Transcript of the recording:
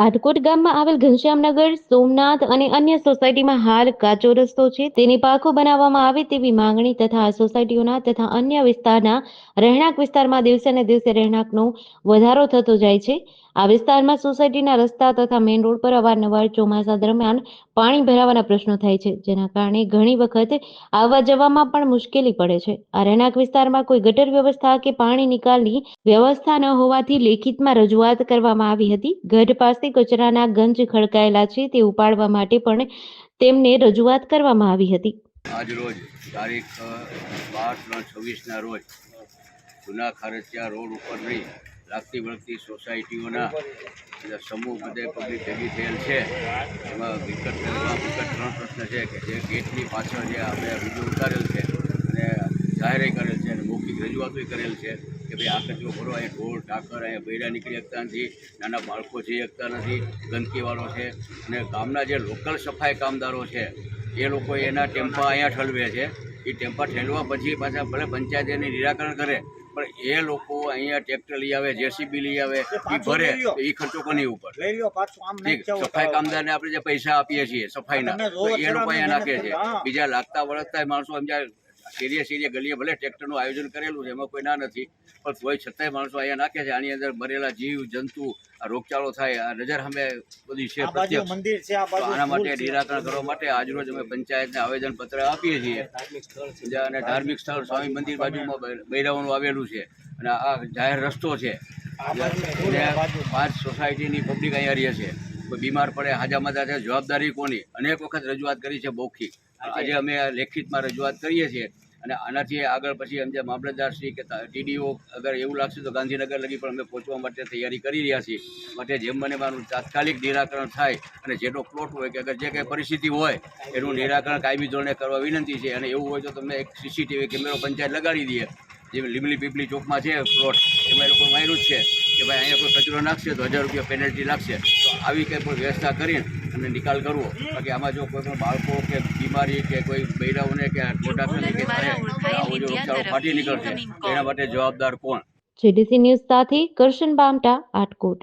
આટકોટ ગામમાં આવેલ ઘનશ્યામનગર, સોમનાથ અને અન્ય સોસાયટીમાં હાલ કાચો રસ્તો છે, તેને પાકો બનાવવામાં આવે તેવી માંગણી તથા આ સોસાયટીઓના તથા અન્ય વિસ્તારના રહેણાંક વિસ્તારમાં દિવસે ને દિવસે રહેણાંકનો વધારો થતો જાય છે. આ વિસ્તારમાં સોસાયટીના રસ્તા તથા મેઇન રોડ પર અવારનવાર ચોમાસા દરમિયાન પાણી ભરાવાના પ્રશ્નો થાય છે, જેના કારણે ઘણી વખત આવવા જવામાં પણ મુશ્કેલી પડે છે. આ રહેણાંક વિસ્તારમાં કોઈ ગટર વ્યવસ્થા કે પાણી નિકાલની વ્યવસ્થા ન હોવાથી લેખિતમાં રજૂઆત કરવામાં આવી હતી. ગઢ પાસે કચરાના ગંજ ખડકાયેલા છે, તે ઉપાડવા માટે પણ તેમને રજૂઆત કરવામાં આવી હતી. આજ રોજ તારીખ 12/3/26ના રોજ જૂના ખારચિયા રોડ ઉપરની લાગતી વળગતી સોસાયટીઓના સમૂહ બધે પબ્લિક ભેગી થયેલ છે. એમાં વિકટ 3 પ્રશ્ન છે કે જે ગેટની પાછળ જે આપણે વિડીયો ઉતારેલ છે અને જાહેર કરેલ છે અને મૌખિક રજૂઆતો કરેલ છે કે ભાઈ આ કચરો ભરો, અહીં ઢોર ઢાકર, અહીંયા બૈરા નીકળી શકતા નથી, નાના બાળકો જઈ શકતા નથી, ગંદકીવાળો છે અને ગામના જે લોકલ સફાઈ કામદારો છે એ લોકો એના ટેમ્પા અહીંયા ઠલવે છે. એ ટેમ્પા ઠેલવા પછી પાછા ભલે પંચાયત એની નિરાકરણ કરે, પણ એ લોકો અહીંયા ટ્રેક્ટર લઈ આવે, જેસીબી લઈ આવે, એ ભરે તો એ ખર્ચો કોની ઉપર? સફાઈ કામદારને આપણે જે પૈસા આપીએ છીએ સફાઈના, તો એ લોકો અહીંયા નાખે છે. બીજા લાગતા વળગતા માણસો સમજાય સીરીએ ગલીએ ભલે ટ્રેક્ટરનું આયોજન કરેલું છે, એમાં કોઈ ના નથી, પણ કોઈ છતાંય માણસો અહીંયા નાખે છે. આની અંદર મરેલા જીવ જંતુ, આ રોગચાળો થાય, આ નજર સામે બધી છે પ્રત્યક્ષ. આના માટે નિરાકરણ કરવા માટે આજરોજ અમે પંચાયતને આવેદનપત્ર આપીએ છીએ અને ધાર્મિક સ્થળ સ્વામી મંદિર બાજુમાં બૈરાઓનું આવેલું છે અને આ જાહેર રસ્તો છે. 5 સોસાયટીની પબ્લિક અહીંયા રહે છે. કોઈ બીમાર પડે, હાજામાજા છે, જવાબદારી કોની? અનેક વખત રજૂઆત કરી છે મૌખિક. આજે અમે લેખિતમાં રજૂઆત કરીએ છીએ અને આનાથી આગળ પછી એમ જે મામલતદારશ્રી કે ટીડીઓ અગર એવું લાગશે તો ગાંધીનગર લગી પણ અમે પહોંચવા માટે તૈયારી કરી રહ્યા છીએ. માટે જેમ બને મારું તાત્કાલિક નિરાકરણ થાય અને જેનો પ્લોટ હોય કે અગર જે કંઈ પરિસ્થિતિ હોય એનું નિરાકરણ કાયમી ધોરણે કરવા વિનંતી છે. અને એવું હોય તો તમે એક સીસીટીવી કેમેરો પંચાયત લગાડી દઈએ, જે લીમલી પીપલી ચોકમાં છે પ્લોટ, એમાં એ લોકો માર્યું જ છે કે ભાઈ અહીંયા કોઈ કચરો નાખશે તો 1000 રૂપિયા પેનલ્ટી લાગશે. તો આવી કંઈ પણ વ્યવસ્થા કરીને અને નિકાલ કરવો. બાકી આમાં જો કોઈ પણ બાળકો કે બીમારી કે કોઈ બૈરાઓને કે મોટાને કે થાય આવો જો રોગચાળો ફાટી નીકળશે, એના માટે જવાબદાર કોણ? જેડીસી ન્યૂઝ સાથે કરશન બામટા, આટકોટ.